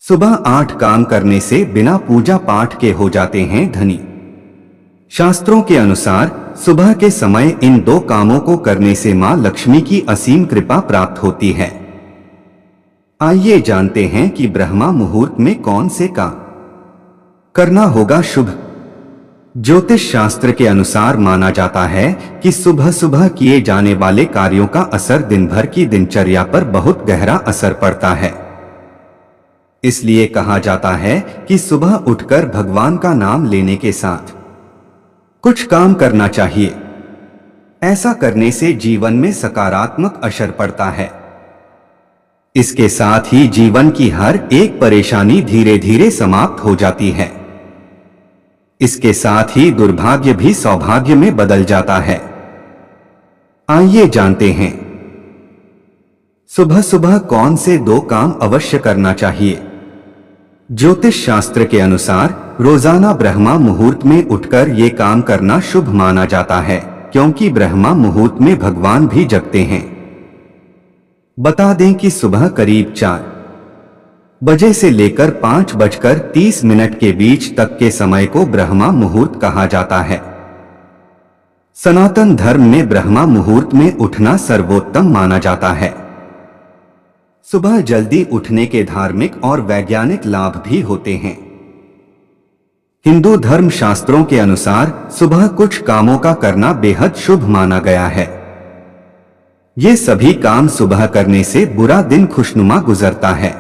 सुबह 8 काम करने से बिना पूजा पाठ के हो जाते हैं धनी। शास्त्रों के अनुसार सुबह के समय इन 2 कामों को करने से मां लक्ष्मी की असीम कृपा प्राप्त होती है। आइए जानते हैं कि ब्रह्मा मुहूर्त में कौन से काम करना होगा शुभ। ज्योतिष शास्त्र के अनुसार माना जाता है कि सुबह सुबह किए जाने वाले कार्यों का असर दिन भर की दिनचर्या पर बहुत गहरा असर पड़ता है। इसलिए कहा जाता है कि सुबह उठकर भगवान का नाम लेने के साथ कुछ काम करना चाहिए। ऐसा करने से जीवन में सकारात्मक असर पड़ता है। इसके साथ ही जीवन की हर एक परेशानी धीरे धीरे समाप्त हो जाती है। इसके साथ ही दुर्भाग्य भी सौभाग्य में बदल जाता है। आइए जानते हैं सुबह सुबह कौन से 2 काम अवश्य करना चाहिए। ज्योतिष शास्त्र के अनुसार रोजाना ब्रह्मा मुहूर्त में उठकर ये काम करना शुभ माना जाता है, क्योंकि ब्रह्मा मुहूर्त में भगवान भी जगते हैं। बता दें कि सुबह करीब 4 बजे से लेकर 5:30 के बीच तक के समय को ब्रह्मा मुहूर्त कहा जाता है। सनातन धर्म में ब्रह्मा मुहूर्त में उठना सर्वोत्तम माना जाता है। सुबह जल्दी उठने के धार्मिक और वैज्ञानिक लाभ भी होते हैं। हिंदू धर्म शास्त्रों के अनुसार सुबह कुछ कामों का करना बेहद शुभ माना गया है। ये सभी काम सुबह करने से बुरा दिन खुशनुमा गुजरता है।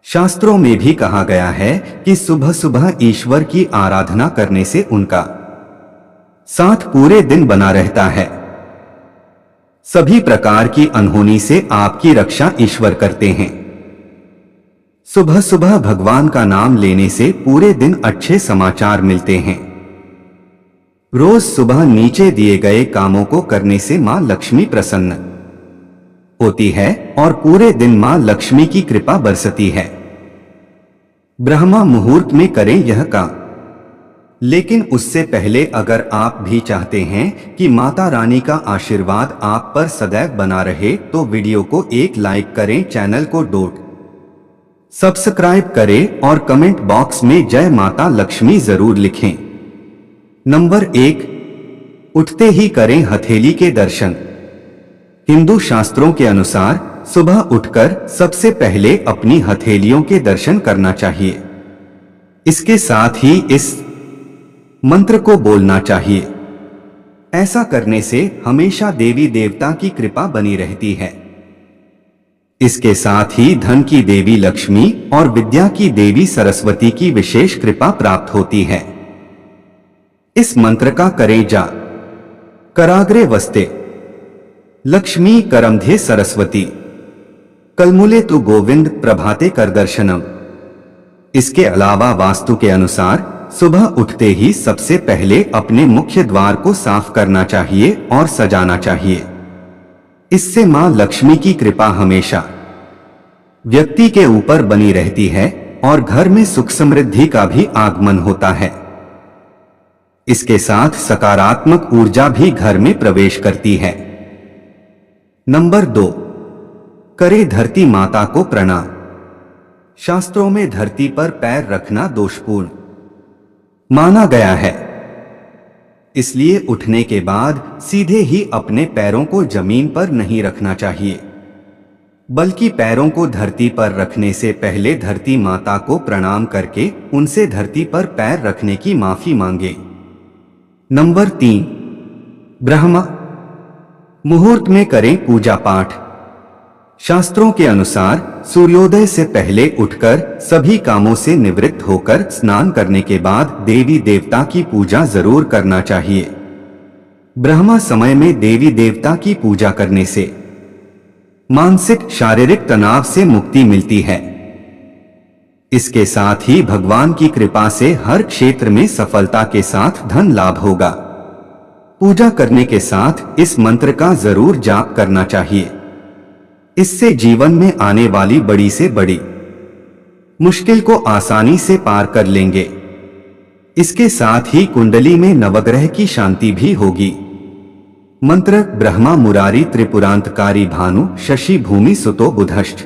शास्त्रों में भी कहा गया है कि सुबह सुबह ईश्वर की आराधना करने से उनका साथ पूरे दिन बना रहता है। सभी प्रकार की अनहोनी से आपकी रक्षा ईश्वर करते हैं। सुबह सुबह भगवान का नाम लेने से पूरे दिन अच्छे समाचार मिलते हैं। रोज सुबह नीचे दिए गए कामों को करने से मां लक्ष्मी प्रसन्न होती है और पूरे दिन मां लक्ष्मी की कृपा बरसती है। ब्रह्मा मुहूर्त में करें यह काम, लेकिन उससे पहले अगर आप भी चाहते हैं कि माता रानी का आशीर्वाद आप पर सदैव बना रहे तो वीडियो को एक लाइक करें, चैनल को सब्सक्राइब करें और कमेंट बॉक्स में जय माता लक्ष्मी जरूर लिखें। नंबर 1, उठते ही करें हथेली के दर्शन। हिंदू शास्त्रों के अनुसार सुबह उठकर सबसे पहले अपनी हथेलियों के दर्शन करना चाहिए। इसके साथ ही इस मंत्र को बोलना चाहिए। ऐसा करने से हमेशा देवी देवता की कृपा बनी रहती है। इसके साथ ही धन की देवी लक्ष्मी और विद्या की देवी सरस्वती की विशेष कृपा प्राप्त होती है। इस मंत्र का करें जाप। कराग्रे वस्ते लक्ष्मी करमधे सरस्वती कलमुले तु गोविंद प्रभाते कर दर्शनम। इसके अलावा वास्तु के अनुसार सुबह उठते ही सबसे पहले अपने मुख्य द्वार को साफ करना चाहिए और सजाना चाहिए। इससे मां लक्ष्मी की कृपा हमेशा व्यक्ति के ऊपर बनी रहती है और घर में सुख समृद्धि का भी आगमन होता है। इसके साथ सकारात्मक ऊर्जा भी घर में प्रवेश करती है। नंबर 2, करे धरती माता को प्रणाम। शास्त्रों में धरती पर पैर रखना दोषपूर्ण माना गया है। इसलिए उठने के बाद सीधे ही अपने पैरों को जमीन पर नहीं रखना चाहिए, बल्कि पैरों को धरती पर रखने से पहले धरती माता को प्रणाम करके उनसे धरती पर पैर रखने की माफी मांगे। नंबर 3, ब्रह्मा मुहूर्त में करें पूजा पाठ। शास्त्रों के अनुसार सूर्योदय से पहले उठकर सभी कामों से निवृत्त होकर स्नान करने के बाद देवी देवता की पूजा जरूर करना चाहिए। ब्रह्मा समय में देवी देवता की पूजा करने से मानसिक शारीरिक तनाव से मुक्ति मिलती है। इसके साथ ही भगवान की कृपा से हर क्षेत्र में सफलता के साथ धन लाभ होगा। पूजा करने के साथ इस मंत्र का जरूर जाप करना चाहिए। इससे जीवन में आने वाली बड़ी से बड़ी मुश्किल को आसानी से पार कर लेंगे। इसके साथ ही कुंडली में नवग्रह की शांति भी होगी। मंत्र ब्रह्मा मुरारी त्रिपुरांतकारी भानु शशि भूमि सुतो बुधश्च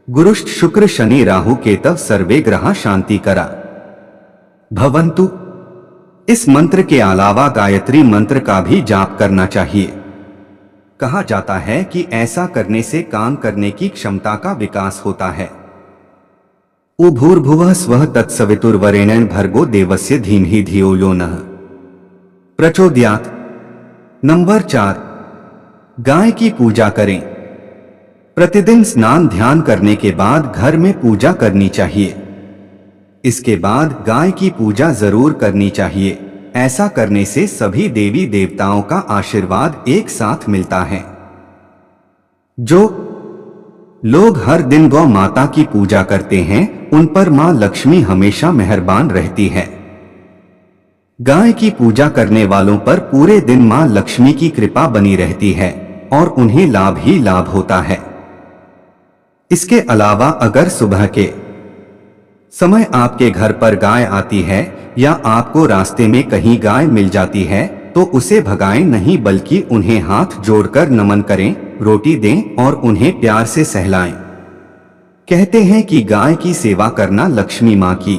गुरुश्च शुक्र शनि राहु केतव सर्वे ग्रह शांति करा भवन्तु। इस मंत्र के अलावा गायत्री मंत्र का भी जाप करना चाहिए। कहा जाता है कि ऐसा करने से काम करने की क्षमता का विकास होता है। उ भूर्भुवः स्वः तत्सवितुर्वरेण्यं भर्गो देवस्य धीमहि धियो यो नः प्रचोदयात्। नंबर 4, गाय की पूजा करें। प्रतिदिन स्नान ध्यान करने के बाद घर में पूजा करनी चाहिए। इसके बाद गाय की पूजा जरूर करनी चाहिए। ऐसा करने से सभी देवी देवताओं का आशीर्वाद एक साथ मिलता है। जो लोग हर दिन गौ माता की पूजा करते हैं उन पर मां लक्ष्मी हमेशा मेहरबान रहती है। गाय की पूजा करने वालों पर पूरे दिन मां लक्ष्मी की कृपा बनी रहती है और उन्हें लाभ ही लाभ होता है। इसके अलावा अगर सुबह के समय आपके घर पर गाय आती है या आपको रास्ते में कहीं गाय मिल जाती है तो उसे भगाएं नहीं बल्कि उन्हें हाथ जोड़कर नमन करें, रोटी दें और उन्हें प्यार से सहलाएं। कहते हैं कि गाय की सेवा करना लक्ष्मी मां की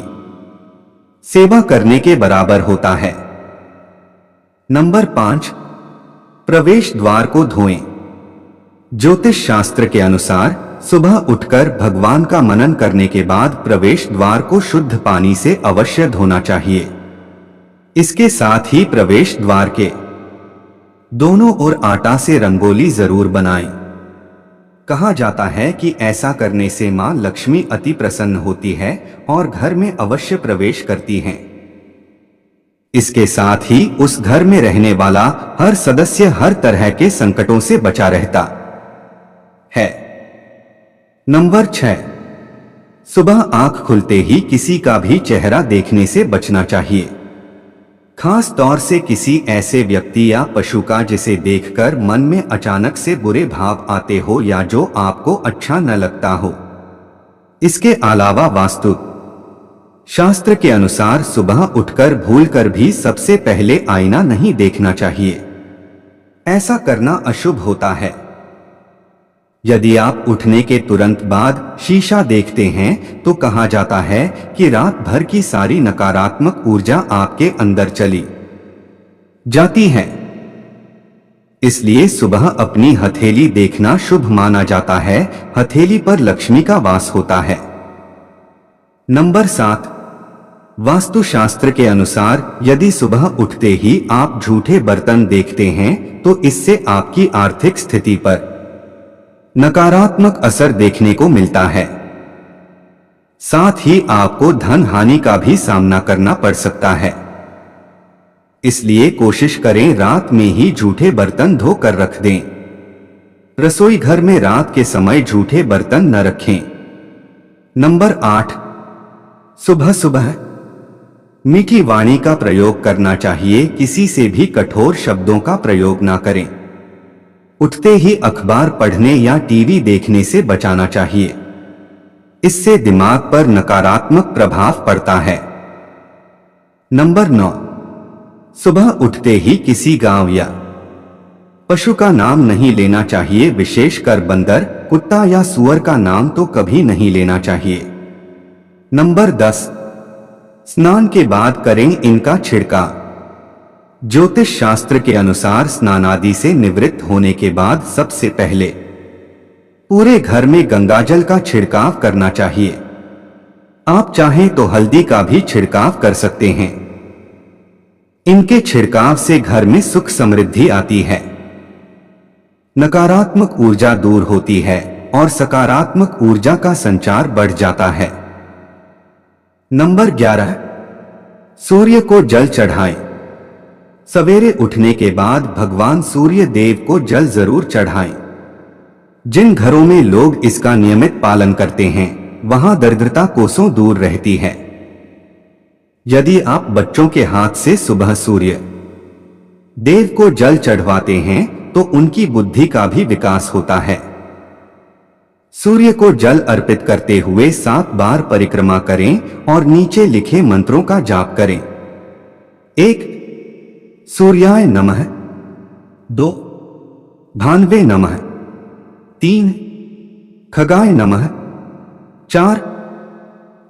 सेवा करने के बराबर होता है। नंबर 5, प्रवेश द्वार को धोएं। ज्योतिष शास्त्र के अनुसार सुबह उठकर भगवान का मनन करने के बाद प्रवेश द्वार को शुद्ध पानी से अवश्य धोना चाहिए। इसके साथ ही प्रवेश द्वार के दोनों ओर आटा से रंगोली जरूर बनाएं। कहा जाता है कि ऐसा करने से मां लक्ष्मी अति प्रसन्न होती है और घर में अवश्य प्रवेश करती हैं। इसके साथ ही उस घर में रहने वाला हर सदस्य हर तरह के संकटों से बचा रहता है। नंबर 6, सुबह आंख खुलते ही किसी का भी चेहरा देखने से बचना चाहिए। खास तौर से किसी ऐसे व्यक्ति या पशु का जिसे देखकर मन में अचानक से बुरे भाव आते हो या जो आपको अच्छा न लगता हो। इसके अलावा वास्तु शास्त्र के अनुसार सुबह उठकर भूलकर भी सबसे पहले आईना नहीं देखना चाहिए। ऐसा करना अशुभ होता है। यदि आप उठने के तुरंत बाद शीशा देखते हैं तो कहा जाता है कि रात भर की सारी नकारात्मक ऊर्जा आपके अंदर चली जाती है। इसलिए सुबह अपनी हथेली देखना शुभ माना जाता है। हथेली पर लक्ष्मी का वास होता है। नंबर 7, वास्तुशास्त्र के अनुसार यदि सुबह उठते ही आप झूठे बर्तन देखते हैं तो इससे आपकी आर्थिक स्थिति पर नकारात्मक असर देखने को मिलता है। साथ ही आपको धन हानि का भी सामना करना पड़ सकता है। इसलिए कोशिश करें रात में ही झूठे बर्तन धोकर रख दें। रसोई घर में रात के समय झूठे बर्तन न रखें। नंबर 8, सुबह सुबह मीठी वाणी का प्रयोग करना चाहिए। किसी से भी कठोर शब्दों का प्रयोग ना करें। उठते ही अखबार पढ़ने या टीवी देखने से बचाना चाहिए। इससे दिमाग पर नकारात्मक प्रभाव पड़ता है। नंबर 9, सुबह उठते ही किसी गांव या पशु का नाम नहीं लेना चाहिए। विशेषकर बंदर, कुत्ता या सुअर का नाम तो कभी नहीं लेना चाहिए। नंबर 10, स्नान के बाद करें इनका छिड़काव। ज्योतिष शास्त्र के अनुसार स्नानादि से निवृत्त होने के बाद सबसे पहले पूरे घर में गंगाजल का छिड़काव करना चाहिए। आप चाहें तो हल्दी का भी छिड़काव कर सकते हैं। इनके छिड़काव से घर में सुख समृद्धि आती है, नकारात्मक ऊर्जा दूर होती है और सकारात्मक ऊर्जा का संचार बढ़ जाता है। नंबर 11, सूर्य को जल चढ़ाएं। सवेरे उठने के बाद भगवान सूर्य देव को जल जरूर चढ़ाएं। जिन घरों में लोग इसका नियमित पालन करते हैं वहां दरिद्रता कोसों दूर रहती है। यदि आप बच्चों के हाथ से सुबह सूर्य देव को जल चढ़वाते हैं तो उनकी बुद्धि का भी विकास होता है। सूर्य को जल अर्पित करते हुए 7 बार परिक्रमा करें और नीचे लिखे मंत्रों का जाप करें। 1, सूर्याय नमः। 2, भान्वे नमः। 3, खगाय नमः। 4.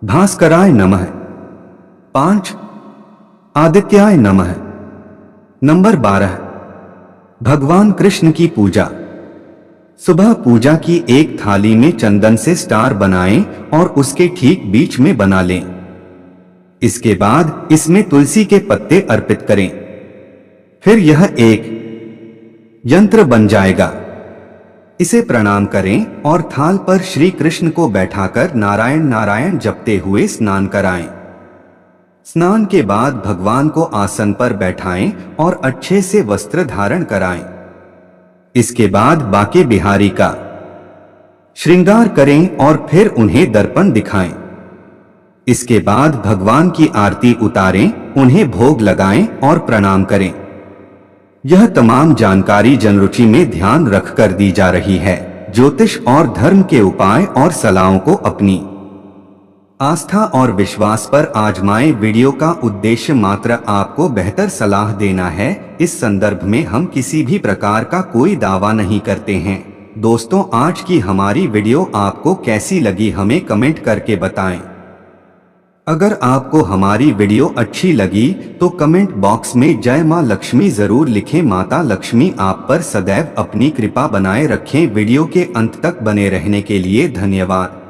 भास्कराय नमः। 5. आदित्याय नमः। नंबर 12, भगवान कृष्ण की पूजा। सुबह पूजा की एक थाली में चंदन से स्टार बनाएं और उसके ठीक बीच में बना लें। इसके बाद इसमें तुलसी के पत्ते अर्पित करें। फिर यह एक यंत्र बन जाएगा। इसे प्रणाम करें और थाल पर श्री कृष्ण को बैठाकर नारायण नारायण जपते हुए स्नान कराएं। स्नान के बाद भगवान को आसन पर बैठाएं और अच्छे से वस्त्र धारण कराएं। इसके बाद बाके बिहारी का श्रृंगार करें और फिर उन्हें दर्पण दिखाएं। इसके बाद भगवान की आरती उतारें, उन्हें भोग लगाएं और प्रणाम करें। यह तमाम जानकारी जनरुचि में ध्यान रखकर दी जा रही है। ज्योतिष और धर्म के उपाय और सलाहों को अपनी आस्था और विश्वास पर आजमाएं। वीडियो का उद्देश्य मात्र आपको बेहतर सलाह देना है। इस संदर्भ में हम किसी भी प्रकार का कोई दावा नहीं करते हैं। दोस्तों, आज की हमारी वीडियो आपको कैसी लगी हमें कमेंट करके बताएं। अगर आपको हमारी वीडियो अच्छी लगी तो कमेंट बॉक्स में जय मां लक्ष्मी जरूर लिखें। माता लक्ष्मी आप पर सदैव अपनी कृपा बनाए रखें। वीडियो के अंत तक बने रहने के लिए धन्यवाद।